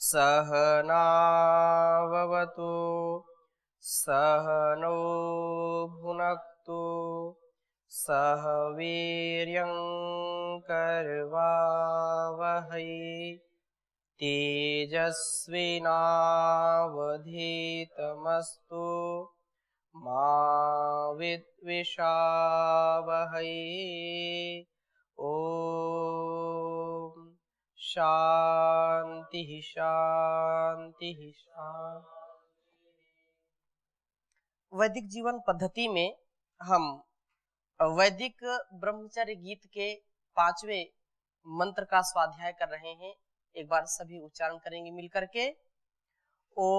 सहनाववतु सहनौ भुनक्तु सह वीर्यं करवावहै तेजस्विनावधीतमस्तु मा विद्विषावहै। ओम शांति शांति शांति। वैदिक जीवन पद्धति में हम वैदिक ब्रह्मचर्य गीत के 5वें मंत्र का स्वाध्याय कर रहे हैं। एक बार सभी उच्चारण करेंगे मिलकर के। ओम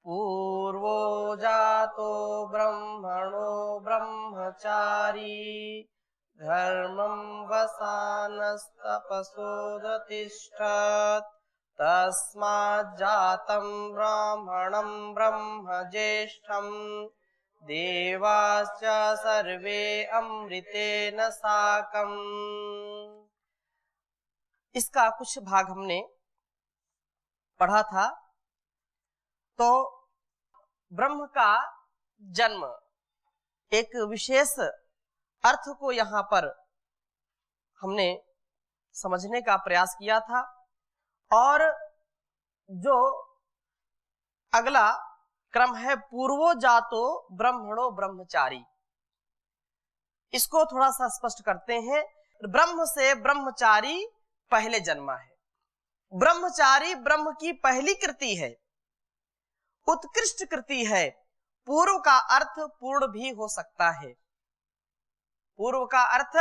पूर्वो जातो ब्रह्मणो ब्रह्मचारी धर्मं वसानस्तपसोदतिष्ठत् तस्माज्जातं ब्राह्मणं ब्रह्म ज्येष्ठम् देवाश्च सर्वे अमृतेन साकम्। इसका कुछ भाग हमने पढ़ा था। तो ब्रह्म का जन्म एक विशेष अर्थ को यहाँ पर हमने समझने का प्रयास किया था। और जो अगला क्रम है पूर्वो जातो ब्रह्मणो ब्रह्मचारी, इसको थोड़ा सा स्पष्ट करते हैं। ब्रह्म से ब्रह्मचारी पहले जन्मा है। ब्रह्मचारी ब्रह्म की पहली कृति है, उत्कृष्ट कृति है। पूर्व का अर्थ पूर्ण भी हो सकता है। पूर्व का अर्थ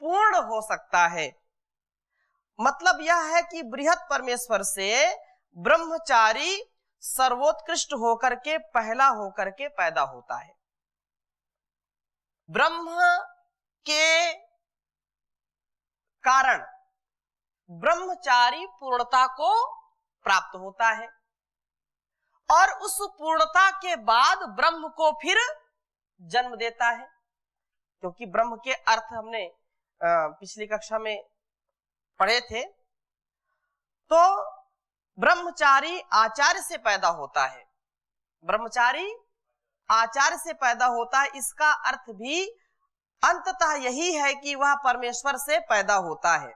पूर्ण हो सकता है। मतलब यह है कि बृहत परमेश्वर से ब्रह्मचारी सर्वोत्कृष्ट होकर के पहला होकर के पैदा होता है। ब्रह्म के कारण ब्रह्मचारी पूर्णता को प्राप्त होता है और उस पूर्णता के बाद ब्रह्म को फिर जन्म देता है। क्योंकि ब्रह्म के अर्थ हमने पिछली कक्षा में पढ़े थे। तो ब्रह्मचारी आचार्य से पैदा होता है। ब्रह्मचारी आचार्य से पैदा होता है। इसका अर्थ भी अंततः यही है कि वह परमेश्वर से पैदा होता है।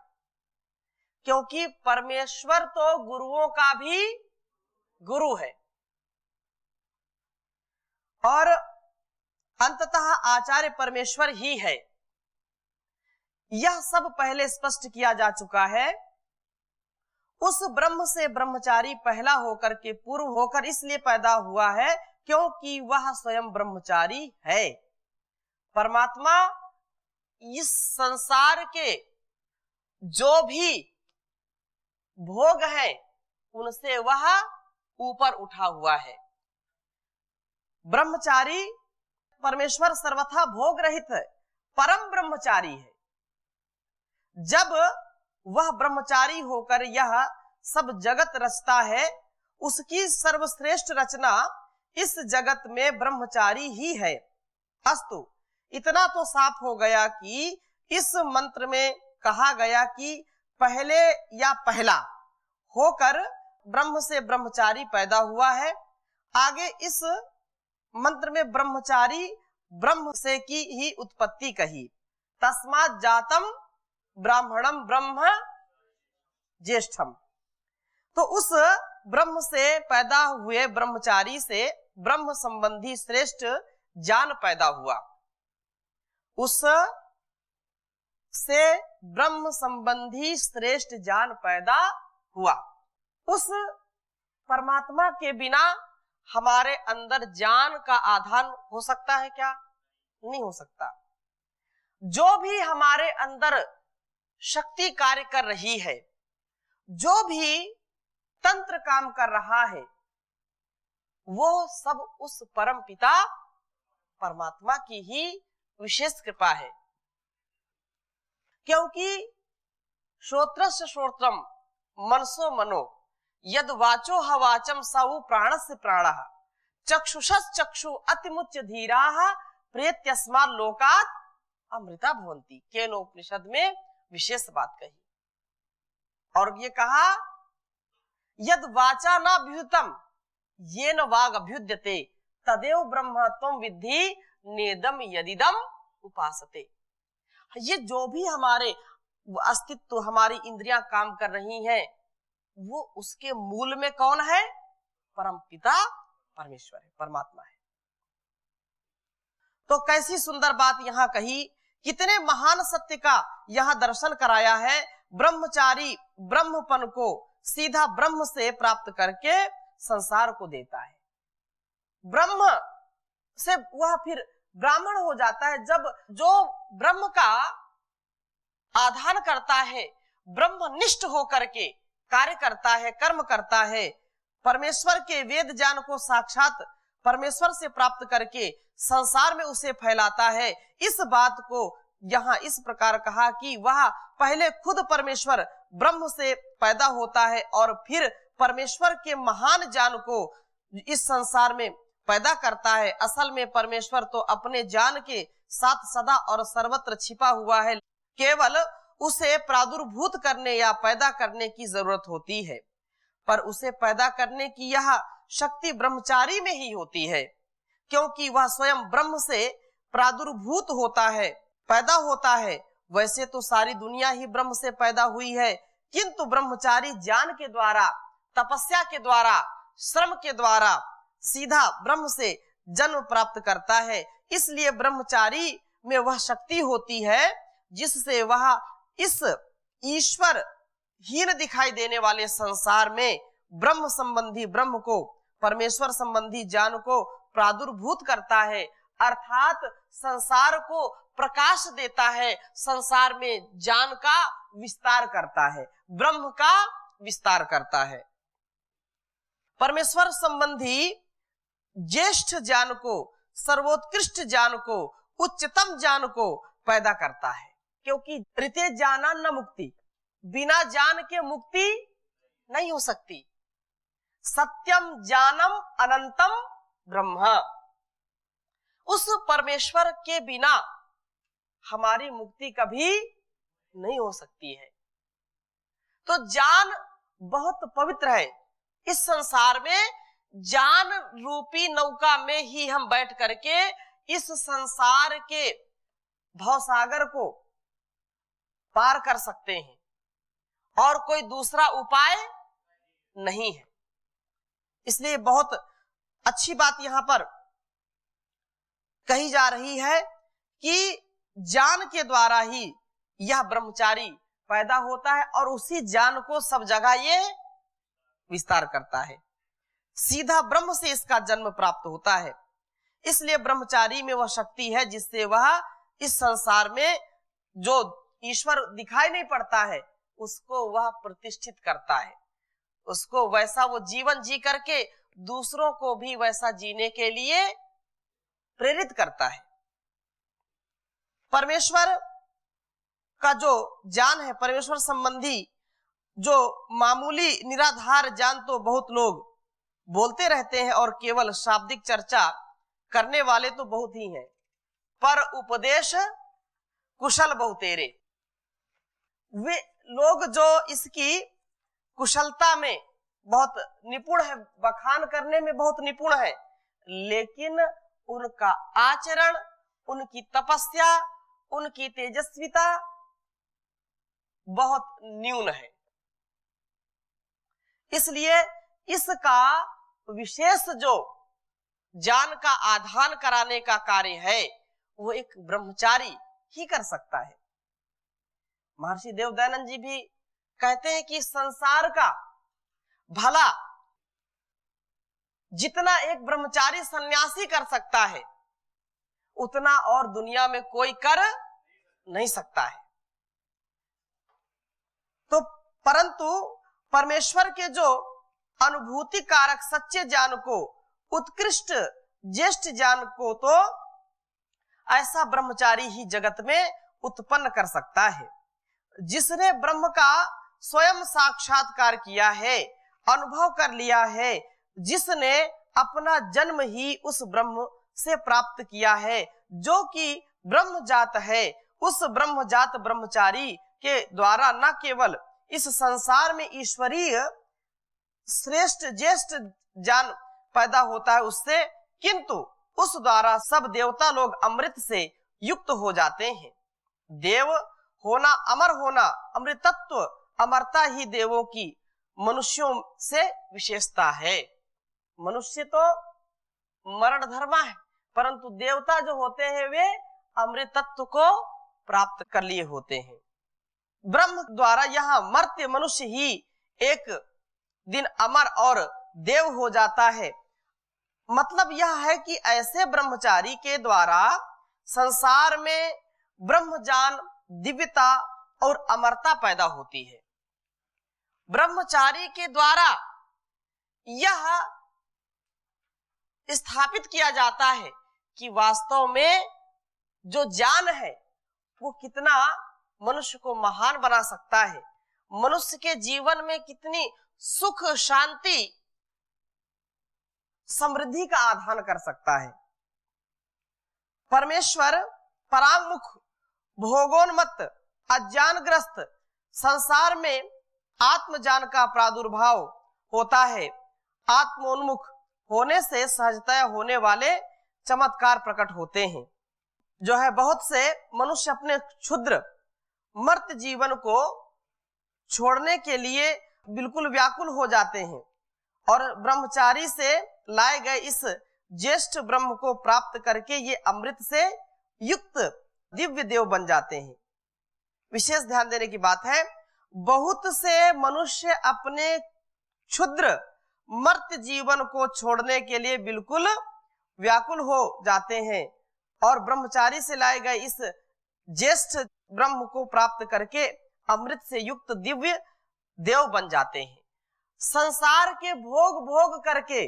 क्योंकि परमेश्वर तो गुरुओं का भी गुरु है और अंततः आचार्य परमेश्वर ही है। यह सब पहले स्पष्ट किया जा चुका है। उस ब्रह्म से ब्रह्मचारी पहला होकर के पूर्व होकर इसलिए पैदा हुआ है क्योंकि वह स्वयं ब्रह्मचारी है। परमात्मा इस संसार के जो भी भोग है उनसे वह ऊपर उठा हुआ है। ब्रह्मचारी परमेश्वर सर्वथा भोग रहित है, परम ब्रह्मचारी है। जब वह ब्रह्मचारी होकर यह सब जगत रचता है, उसकी सर्वश्रेष्ठ रचना इस जगत में ब्रह्मचारी ही है। अस्तु, इतना तो साफ हो गया कि इस मंत्र में कहा गया कि पहले या पहला होकर ब्रह्म से ब्रह्मचारी पैदा हुआ है। आगे इस मंत्र में ब्रह्मचारी ब्रह्म से की ही उत्पत्ति कही। तस्मात् जातम ब्राह्मणम ब्रह्म ज्येष्ठम। तो उस ब्रह्म से पैदा हुए ब्रह्मचारी से ब्रह्म संबंधी श्रेष्ठ ज्ञान पैदा हुआ। उस से ब्रह्म संबंधी श्रेष्ठ ज्ञान पैदा हुआ। उस परमात्मा के बिना हमारे अंदर ज्ञान का आधान हो सकता है क्या? नहीं हो सकता। जो भी हमारे अंदर शक्ति कार्य कर रही है, जो भी तंत्र काम कर रहा है, वो सब उस परम पिता परमात्मा की ही विशेष कृपा है। क्योंकि श्रोत्रस्य श्रोत्रम मनसो मनो यद वाचो हवाचम सऊ प्राणस्य प्राणः चक्षुषस् चक्षु अतिमुच्य धीराः प्रेत्यस्मात् लोकात् अमृता भवन्ति। केनोपनिषद में विशेष बात कही। और ये कहा यद वाचा न अभ्युतम येन वाग अभ्युद्यते तदेव ब्रह्म त्वं विद्धि नेदम यदिदम उपासते। ये जो भी हमारे अस्तित्व, हमारी इंद्रियां काम कर रही हैं, वो उसके मूल में कौन है? परम पिता परमेश्वर है, परमात्मा है। तो कैसी सुंदर बात यहाँ कही, कितने महान सत्य का यहाँ दर्शन कराया है। ब्रह्मचारी ब्रह्मपन को सीधा ब्रह्म से प्राप्त करके संसार को देता है। ब्रह्म से वह फिर ब्राह्मण हो जाता है। जब जो ब्रह्म का आधान करता है, ब्रह्मनिष्ठ होकर के कार्य करता है, कर्म करता है, परमेश्वर के वेद ज्ञान को साक्षात परमेश्वर से प्राप्त करके संसार में उसे फैलाता है। इस बात को यहाँ इस प्रकार कहा कि वह पहले खुद परमेश्वर ब्रह्म से पैदा होता है और फिर परमेश्वर के महान ज्ञान को इस संसार में पैदा करता है। असल में परमेश्वर तो अपने ज्ञान के साथ सदा और सर्वत्र छिपा हुआ है, केवल उसे प्रादुर्भूत करने या पैदा करने की जरूरत होती है। पर उसे पैदा करने की यह शक्ति ब्रह्मचारी में ही होती है, क्योंकि वह स्वयं ब्रह्म से प्रादुर्भूत होता है, पैदा होता है। वैसे तो सारी दुनिया ही ब्रह्म से पैदा हुई है, किंतु ब्रह्मचारी ज्ञान के द्वारा, तपस्या के द्वारा, श्रम के द्वारा सीधा ब्रह्म से जन्म प्राप्त करता है। इसलिए ब्रह्मचारी में वह शक्ति होती है जिससे वह इस ईश्वर हीन दिखाई देने वाले संसार में ब्रह्म संबंधी, ब्रह्म को, परमेश्वर संबंधी ज्ञान को प्रादुर्भूत करता है, अर्थात संसार को प्रकाश देता है, संसार में ज्ञान का विस्तार करता है, ब्रह्म का विस्तार करता है। परमेश्वर संबंधी ज्येष्ठ ज्ञान को, सर्वोत्कृष्ट ज्ञान को, उच्चतम ज्ञान को पैदा करता है, क्योंकि ऋते ज्ञाना न मुक्ति, बिना ज्ञान के मुक्ति नहीं हो सकती। सत्यम ज्ञानम अनंतम ब्रह्म, उस परमेश्वर के बिना हमारी मुक्ति कभी नहीं हो सकती है। तो ज्ञान बहुत पवित्र है। इस संसार में ज्ञान रूपी नौका में ही हम बैठ करके इस संसार के भवसागर को पार कर सकते हैं, और कोई दूसरा उपाय नहीं है। इसलिए बहुत अच्छी बात यहां पर कही जा रही है कि ज्ञान के द्वारा ही यह ब्रह्मचारी पैदा होता है और उसी ज्ञान को सब जगह ये विस्तार करता है। सीधा ब्रह्म से इसका जन्म प्राप्त होता है। इसलिए ब्रह्मचारी में वह शक्ति है जिससे वह इस संसार में जो ईश्वर दिखाई नहीं पड़ता है उसको वह प्रतिष्ठित करता है, उसको वैसा वो जीवन जी करके दूसरों को भी वैसा जीने के लिए प्रेरित करता है। परमेश्वर का जो ज्ञान है, परमेश्वर संबंधी जो मामूली निराधार ज्ञान तो बहुत लोग बोलते रहते हैं और केवल शाब्दिक चर्चा करने वाले तो बहुत ही हैं, पर उपदेश कुशल बहुतेरे। वे लोग जो इसकी कुशलता में बहुत निपुण है, बखान करने में बहुत निपुण है, लेकिन उनका आचरण, उनकी तपस्या, उनकी तेजस्विता बहुत न्यून है। इसलिए इसका विशेष जो ज्ञान का आधान कराने का कार्य है वो एक ब्रह्मचारी ही कर सकता है। महर्षि देवदयानंद जी भी कहते हैं कि संसार का भला जितना एक ब्रह्मचारी सन्यासी कर सकता है उतना और दुनिया में कोई कर नहीं सकता है। तो परंतु परमेश्वर के जो अनुभूति कारक सच्चे ज्ञान को, उत्कृष्ट ज्येष्ठ ज्ञान को तो ऐसा ब्रह्मचारी ही जगत में उत्पन्न कर सकता है, जिसने ब्रह्म का स्वयं साक्षात्कार किया है, अनुभव कर लिया है, जिसने अपना जन्म ही उस ब्रह्म से प्राप्त किया है, जो कि ब्रह्म जात है। उस ब्रह्म जात ब्रह्मचारी के द्वारा न केवल इस संसार में ईश्वरीय श्रेष्ठ ज्येष्ठ ज्ञान पैदा होता है उससे, किंतु उस द्वारा सब देवता लोग अमृत से युक्त हो जाते हैं। देव होना, अमर होना, अमृतत्व, अमरता ही देवों की मनुष्यों से विशेषता है। मनुष्य तो मरण धर्मा है, परंतु देवता जो होते हैं वे अमृतत्व को प्राप्त कर लिए होते हैं। ब्रह्म द्वारा यहाँ मर्त्य मनुष्य ही एक दिन अमर और देव हो जाता है। मतलब यह है कि ऐसे ब्रह्मचारी के द्वारा संसार में ब्रह्मज्ञान, दिव्यता और अमरता पैदा होती है। ब्रह्मचारी के द्वारा यह स्थापित किया जाता है कि वास्तव में जो ज्ञान है वो कितना मनुष्य को महान बना सकता है, मनुष्य के जीवन में कितनी सुख, शांति, समृद्धि का आधान कर सकता है। परमेश्वर परांगमुख, भोगोन्मत्त, अज्ञानग्रस्त संसार में आत्मज्ञान का प्रादुर्भाव होता है। आत्मोन्मुख होने से सहजतः होने वाले चमत्कार प्रकट होते हैं। जो है बहुत से मनुष्य अपने क्षुद्र मर्त जीवन को छोड़ने के लिए बिल्कुल व्याकुल हो जाते हैं और ब्रह्मचारी से लाए गए इस ज्येष्ठ ब्रह्म को प्राप्त करके ये अमृत से युक्त दिव्य देव बन जाते हैं। विशेष ध्यान देने की बात है, बहुत से मनुष्य अपने क्षुद्र मर्त जीवन को छोड़ने के लिए बिल्कुल व्याकुल हो जाते हैं और ब्रह्मचारी से लाए गए इस ज्येष्ठ ब्रह्म को प्राप्त करके अमृत से युक्त दिव्य देव बन जाते हैं। संसार के भोग करके,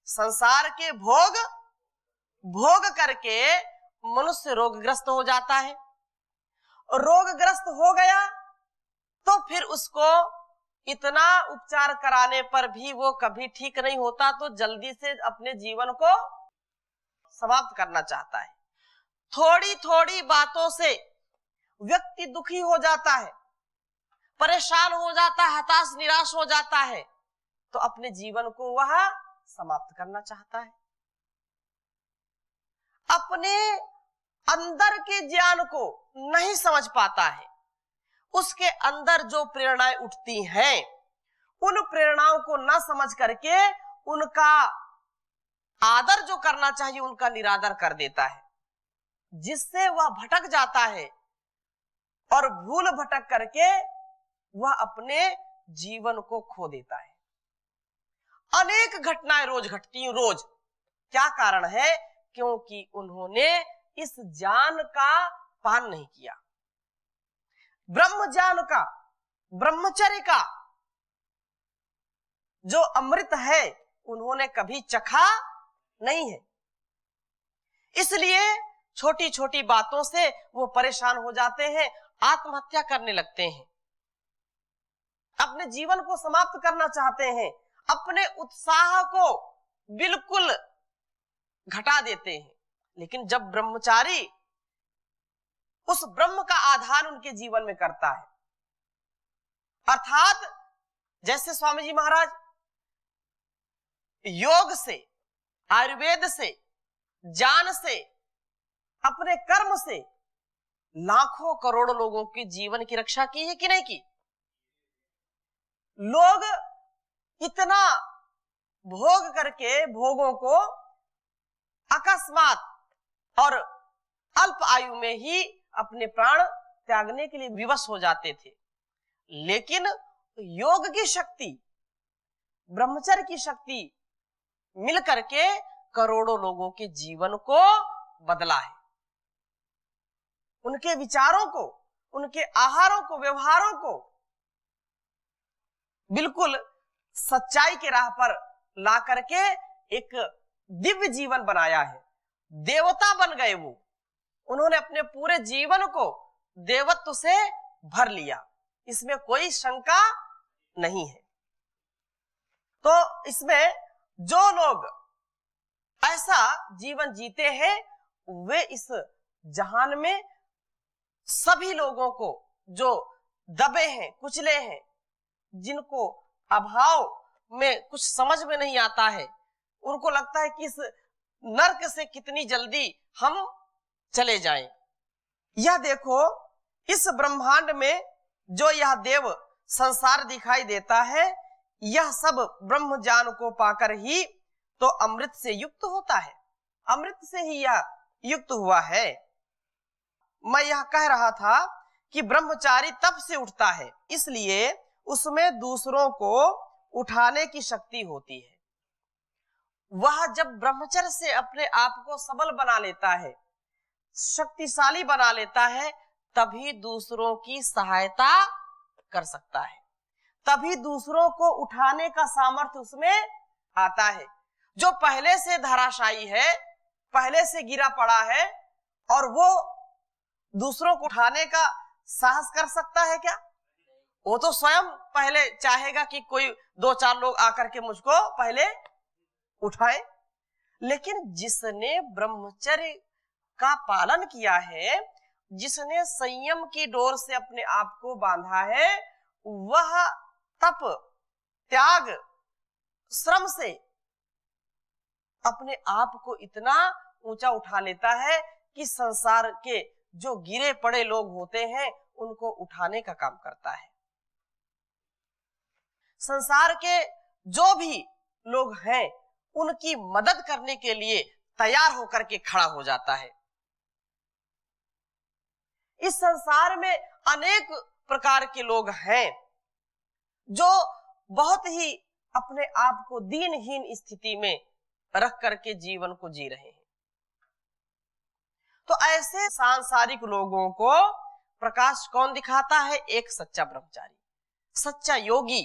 संसार के भोग करके मनुष्य रोगग्रस्त हो जाता है। रोगग्रस्त हो गया तो फिर उसको इतना उपचार कराने पर भी वो कभी ठीक नहीं होता, तो जल्दी से अपने जीवन को समाप्त करना चाहता है। थोड़ी थोड़ी बातों से व्यक्ति दुखी हो जाता है, परेशान हो जाता है, हताश निराश हो जाता है, तो अपने जीवन को वह समाप्त करना चाहता है। अपने अंदर के ज्ञान को नहीं समझ पाता है। उसके अंदर जो प्रेरणाएं उठती हैं, उन प्रेरणाओं को न समझ करके उनका आदर जो करना चाहिए उनका निरादर कर देता है, जिससे वह भटक जाता है और भूल भटक करके वह अपने जीवन को खो देता है। अनेक घटनाएं रोज घटती हैं, रोज। क्या कारण है? क्योंकि उन्होंने इस ज्ञान का पान नहीं किया, ब्रह्म ज्ञान का, ब्रह्मचर्य का जो अमृत है उन्होंने कभी चखा नहीं है। इसलिए छोटी छोटी बातों से वो परेशान हो जाते हैं, आत्महत्या करने लगते हैं, अपने जीवन को समाप्त करना चाहते हैं, अपने उत्साह को बिल्कुल घटा देते हैं। लेकिन जब ब्रह्मचारी उस ब्रह्म का आधान उनके जीवन में करता है, अर्थात जैसे स्वामी जी महाराज योग से, आयुर्वेद से, ज्ञान से, अपने कर्म से लाखों करोड़ों लोगों के जीवन की रक्षा की है कि नहीं की? लोग इतना भोग करके भोगों को अकस्मात और अल्प आयु में ही अपने प्राण त्यागने के लिए विवश हो जाते थे। लेकिन योग की शक्ति, ब्रह्मचर्य की शक्ति मिलकर के करोड़ों लोगों के जीवन को बदला है। उनके विचारों को, उनके आहारों को, व्यवहारों को बिल्कुल सच्चाई के राह पर ला करके एक दिव्य जीवन बनाया है। देवता बन गए वो, उन्होंने अपने पूरे जीवन को देवत्व से भर लिया, इसमें कोई शंका नहीं है। तो इसमें जो लोग ऐसा जीवन जीते हैं वे इस जहान में सभी लोगों को जो दबे हैं, कुचले हैं, जिनको अभाव में कुछ समझ में नहीं आता है, उनको लगता है कि इस नर्क से कितनी जल्दी हम चले जाएं। यह देखो, इस ब्रह्मांड में जो यह देव संसार दिखाई देता है, यह सब ब्रह्म ज्ञान को पाकर ही तो अमृत से युक्त होता है, अमृत से ही यह युक्त हुआ है। मैं यह कह रहा था कि ब्रह्मचारी तप से उठता है, इसलिए उसमें दूसरों को उठाने की शक्ति होती है। वह जब ब्रह्मचर्य से अपने आप को सबल बना लेता है, शक्तिशाली बना लेता है, तभी दूसरों की सहायता कर सकता है, तभी दूसरों को उठाने का सामर्थ्य उसमें आता है। जो पहले से धराशायी है, पहले से गिरा पड़ा है, और वो दूसरों को उठाने का साहस कर सकता है क्या? वो तो स्वयं पहले चाहेगा कि कोई 2-4 लोग आकर के मुझको पहले उठाए। लेकिन जिसने ब्रह्मचर्य का पालन किया है, जिसने संयम की डोर से अपने आप को बांधा है, वह तप, त्याग, श्रम से अपने आप को इतना ऊंचा उठा लेता है कि संसार के जो गिरे पड़े लोग होते हैं उनको उठाने का काम करता है। संसार के जो भी लोग हैं उनकी मदद करने के लिए तैयार होकर के खड़ा हो जाता है। इस संसार में अनेक प्रकार के लोग हैं जो बहुत ही अपने आप को दीनहीन स्थिति में रख करके जीवन को जी रहे हैं। तो ऐसे सांसारिक लोगों को प्रकाश कौन दिखाता है? एक सच्चा ब्रह्मचारी, सच्चा योगी,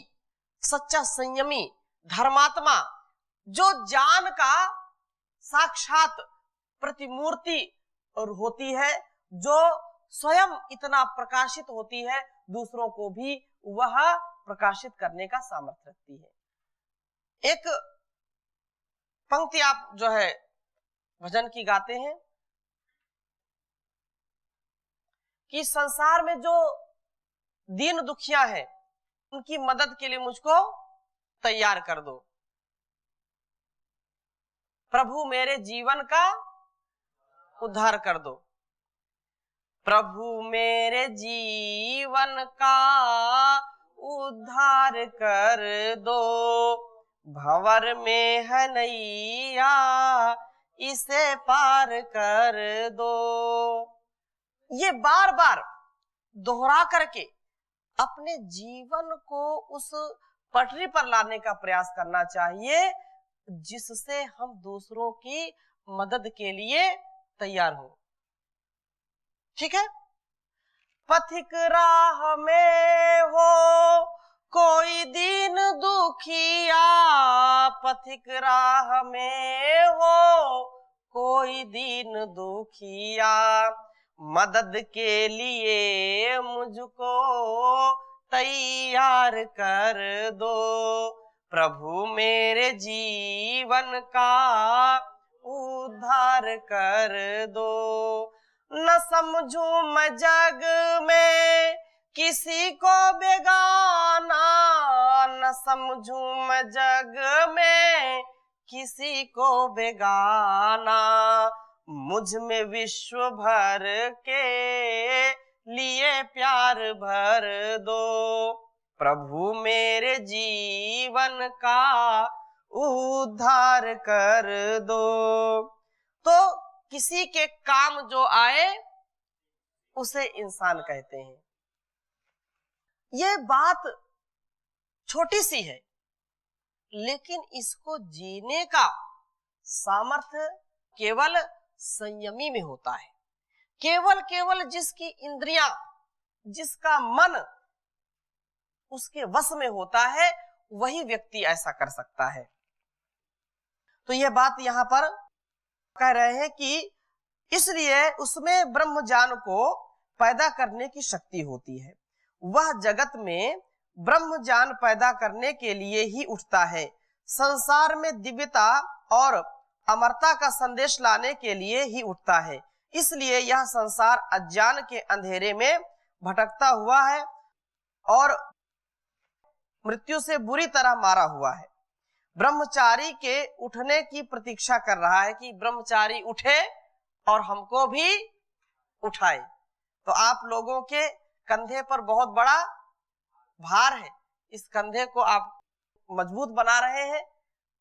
सच्चा संयमी, धर्मात्मा, जो ज्ञान का साक्षात प्रतिमूर्ति और होती है, जो स्वयं इतना प्रकाशित होती है, दूसरों को भी वह प्रकाशित करने का सामर्थ्य रखती है। एक पंक्ति आप जो है भजन की गाते हैं कि संसार में जो दीन दुखिया है उनकी मदद के लिए मुझको तैयार कर दो, प्रभु मेरे जीवन का उद्धार कर दो, प्रभु मेरे जीवन का उद्धार कर दो, भंवर में है नैया इसे पार कर दो। ये बार बार दोहरा करके अपने जीवन को उस पटरी पर लाने का प्रयास करना चाहिए जिससे हम दूसरों की मदद के लिए तैयार हो। ठीक है? पथिक राह में हो कोई दीन दुखिया, पथिक राह में हो कोई दीन दुखिया, मदद के लिए मुझको तैयार कर दो, प्रभु मेरे जीवन का उद्धार कर दो। न समझूं मैं जग में किसी को बेगाना, न समझूं मैं जग में किसी को बेगाना, मुझ में विश्व भर के लिए प्यार भर दो, प्रभु मेरे जीवन का उद्धार कर दो। तो किसी के काम जो आए उसे इंसान कहते हैं। ये बात छोटी सी है, लेकिन इसको जीने का सामर्थ्य केवल संयमी में होता है। केवल जिसकी इंद्रियां, जिसका मन उसके वश में होता है, वही व्यक्ति ऐसा कर सकता है। तो यह बात यहां पर कह रहे हैं कि इसलिए उसमें ब्रह्म ज्ञान को पैदा करने की शक्ति होती है। वह जगत में ब्रह्म ज्ञान पैदा करने के लिए ही उठता है, संसार में दिव्यता और अमरता का संदेश लाने के लिए ही उठता है। इसलिए यह संसार अज्ञान के अंधेरे में भटकता हुआ है और मृत्यु से बुरी तरह मारा हुआ है। ब्रह्मचारी के उठने की प्रतीक्षा कर रहा है कि ब्रह्मचारी उठे और हमको भी उठाए। तो आप लोगों के कंधे पर बहुत बड़ा भार है, इस कंधे को आप मजबूत बना रहे हैं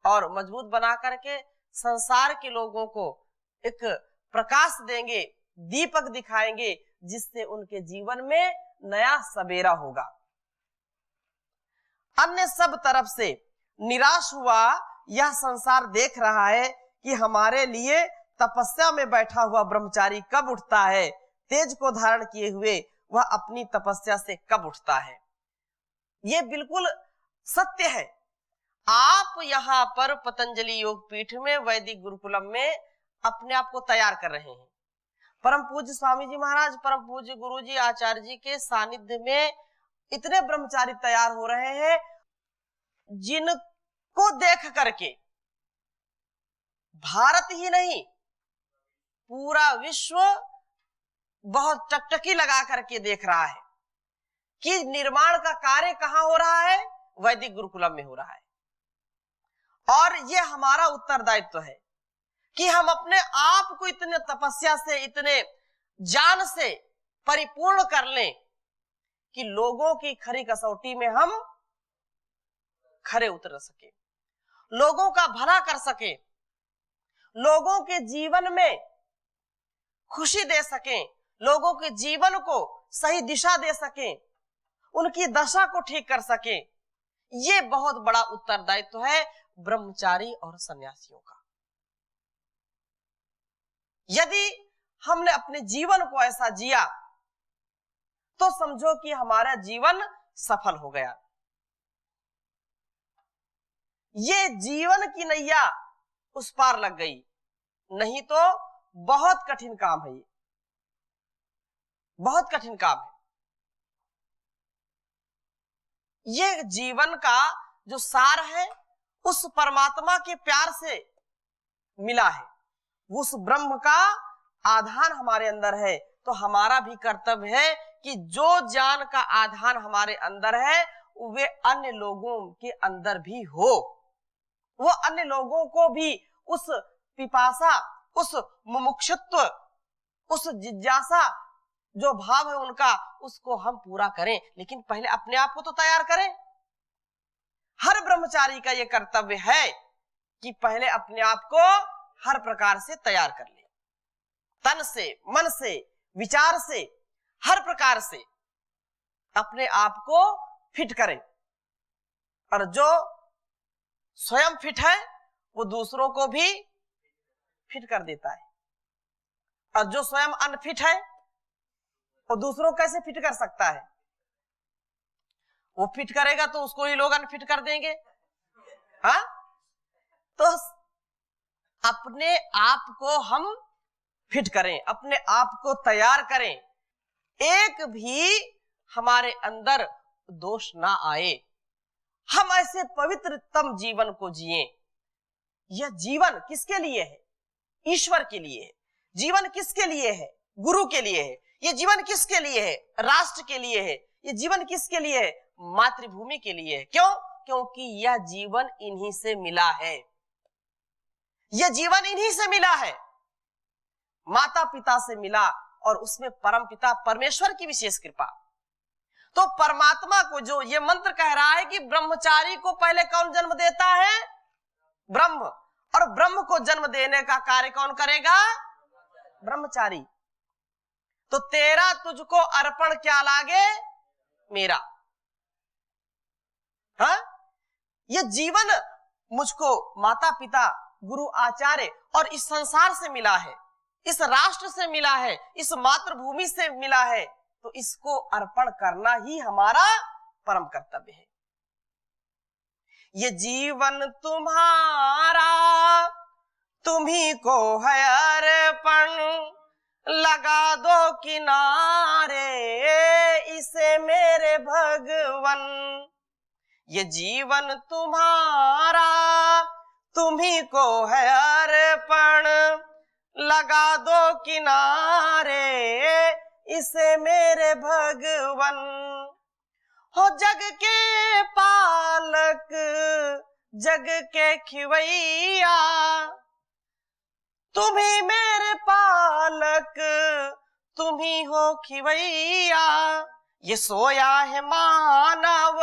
और मजबूत बना करके संसार के लोगों को एक प्रकाश देंगे, दीपक दिखाएंगे, जिससे उनके जीवन में नया सवेरा होगा। अन्य सब तरफ से निराश हुआ यह संसार देख रहा है कि हमारे लिए तपस्या में बैठा हुआ ब्रह्मचारी कब उठता है, तेज को धारण किए हुए वह अपनी तपस्या से कब उठता है। ये बिल्कुल सत्य है। आप यहाँ पर पतंजलि योग पीठ में, वैदिक गुरुकुलम में अपने आप को तैयार कर रहे हैं। परम पूज्य स्वामी जी महाराज, परम पूज्य गुरु जी, आचार्य जी के सानिध्य में इतने ब्रह्मचारी तैयार हो रहे हैं जिनको देख करके भारत ही नहीं पूरा विश्व बहुत टकटकी लगा करके देख रहा है कि निर्माण का कार्य कहां हो रहा है, वैदिक गुरुकुलम में हो रहा है। और ये हमारा उत्तरदायित्व है कि हम अपने आप को इतने तपस्या से, इतने ज्ञान से परिपूर्ण कर लें कि लोगों की खरी कसौटी में हम खरे उतर सके, लोगों का भला कर सके, लोगों के जीवन में खुशी दे सकें, लोगों के जीवन को सही दिशा दे सकें, उनकी दशा को ठीक कर सकें। ये बहुत बड़ा उत्तरदायित्व है ब्रह्मचारी और सन्यासियों का। यदि हमने अपने जीवन को ऐसा जिया तो समझो कि हमारा जीवन सफल हो गया। ये जीवन की नैया उस पार लग गई, नहीं तो बहुत कठिन काम है, ये बहुत कठिन काम है। ये जीवन का जो सार है उस परमात्मा के प्यार से मिला है, उस ब्रह्म का आधान हमारे अंदर है। तो हमारा भी कर्तव्य है कि जो ज्ञान का आधान हमारे अंदर है वे अन्य लोगों के अंदर भी हो, वो अन्य लोगों को भी उस पिपासा, उस मुमुक्षुत्व, उस जिज्ञासा जो भाव है उनका, उसको हम पूरा करें। लेकिन पहले अपने आप को तो तैयार करें। हर ब्रह्मचारी का यह कर्तव्य है कि पहले अपने आप को हर प्रकार से तैयार कर ले, तन से, मन से, विचार से, हर प्रकार से अपने आप को फिट करें। और जो स्वयं फिट है वो दूसरों को भी फिट कर देता है, और जो स्वयं अनफिट है वो दूसरों को कैसे फिट कर सकता है। वो फिट करेगा तो उसको ही लोग अनफिट कर देंगे। हाँ, तो अपने आप को हम फिट करें, अपने आप को तैयार करें, एक भी हमारे अंदर दोष ना आए, हम ऐसे पवित्रतम जीवन को जिए। यह जीवन किसके लिए है? ईश्वर के लिए है। जीवन किसके लिए है? गुरु के लिए है। ये जीवन किसके लिए है? राष्ट्र के लिए है। ये जीवन किसके लिए है? मातृभूमि के लिए है। क्यों? क्योंकि यह जीवन इन्हीं से मिला है, यह जीवन इन्हीं से मिला है, माता पिता से मिला, और उसमें परम पिता परमेश्वर की विशेष कृपा। तो परमात्मा को जो ये मंत्र कह रहा है कि ब्रह्मचारी को पहले कौन जन्म देता है? ब्रह्म। और ब्रह्म को जन्म देने का कार्य कौन करेगा? ब्रह्मचारी। तो तेरा तुझको अर्पण क्या लागे मेरा। हाँ, ये जीवन मुझको माता पिता, गुरु, आचार्य और इस संसार से मिला है, इस राष्ट्र से मिला है, इस मातृभूमि से मिला है। तो इसको अर्पण करना ही हमारा परम कर्तव्य है। ये जीवन तुम्हारा, तुम्ही को है अर्पण, लगा दो किनारे इसे मेरे भगवन। ये जीवन तुम्हारा, तुम्ही को है अर्पण, लगा दो किनारे इसे मेरे भगवन। हो जग के पालक जग के खिवैया, तुम्ही मेरे पालक तुम्ही हो खिवैया। ये सोया है मानव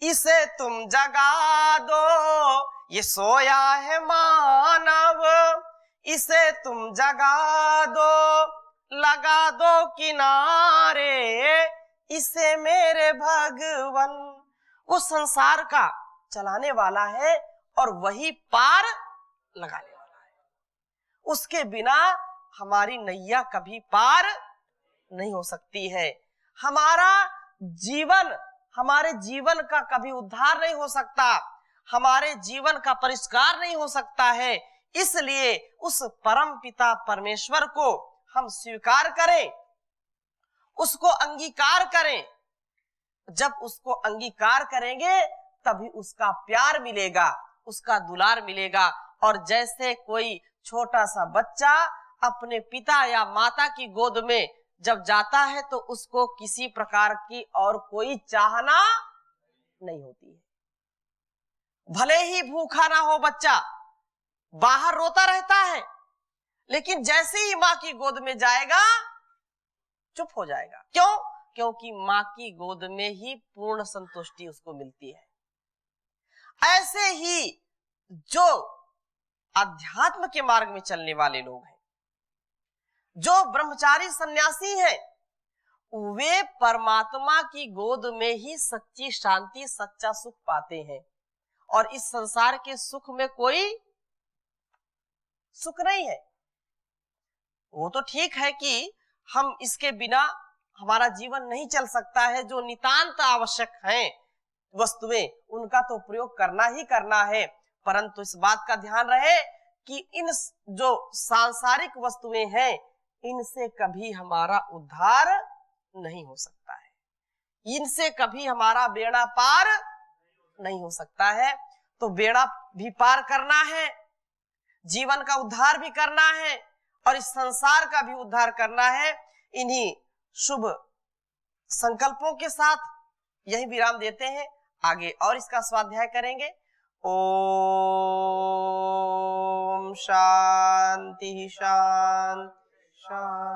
इसे तुम जगा दो, ये सोया है मानव इसे तुम जगा दो, लगा दो किनारे इसे मेरे भगवन। वो संसार का चलाने वाला है और वही पार लगाने वाला है। उसके बिना हमारी नैया कभी पार नहीं हो सकती है। हमारा जीवन, हमारे जीवन का कभी उद्धार नहीं हो सकता, हमारे जीवन का परिष्कार नहीं हो सकता है। इसलिए उस परम पिता परमेश्वर को हम स्वीकार करें, उसको अंगीकार करें। जब उसको अंगीकार करेंगे तभी उसका प्यार मिलेगा, उसका दुलार मिलेगा। और जैसे कोई छोटा सा बच्चा अपने पिता या माता की गोद में जब जाता है तो उसको किसी प्रकार की और कोई चाहना नहीं होती है। भले ही भूखा ना हो बच्चा, बाहर रोता रहता है, लेकिन जैसे ही माँ की गोद में जाएगा चुप हो जाएगा। क्यों? क्योंकि माँ की गोद में ही पूर्ण संतुष्टि उसको मिलती है। ऐसे ही जो अध्यात्म के मार्ग में चलने वाले लोग हैं, जो ब्रह्मचारी सन्यासी हैं, वे परमात्मा की गोद में ही सच्ची शांति, सच्चा सुख पाते हैं। और इस संसार के सुख में कोई सुख नहीं है। वो तो ठीक है कि हम इसके बिना हमारा जीवन नहीं चल सकता है। जो नितांत आवश्यक हैं वस्तुएं, उनका तो प्रयोग करना ही करना है, परंतु इस बात का ध्यान रहे कि इन जो सांसारिक वस्तुएं हैं, इनसे कभी हमारा उद्धार नहीं हो सकता है, इनसे कभी हमारा बेड़ा पार नहीं हो सकता है। तो बेड़ा भी पार करना है, जीवन का उद्धार भी करना है और इस संसार का भी उद्धार करना है। इन्हीं शुभ संकल्पों के साथ यही विराम देते हैं, आगे और इसका स्वाध्याय करेंगे। ओम शांति शांति शांति।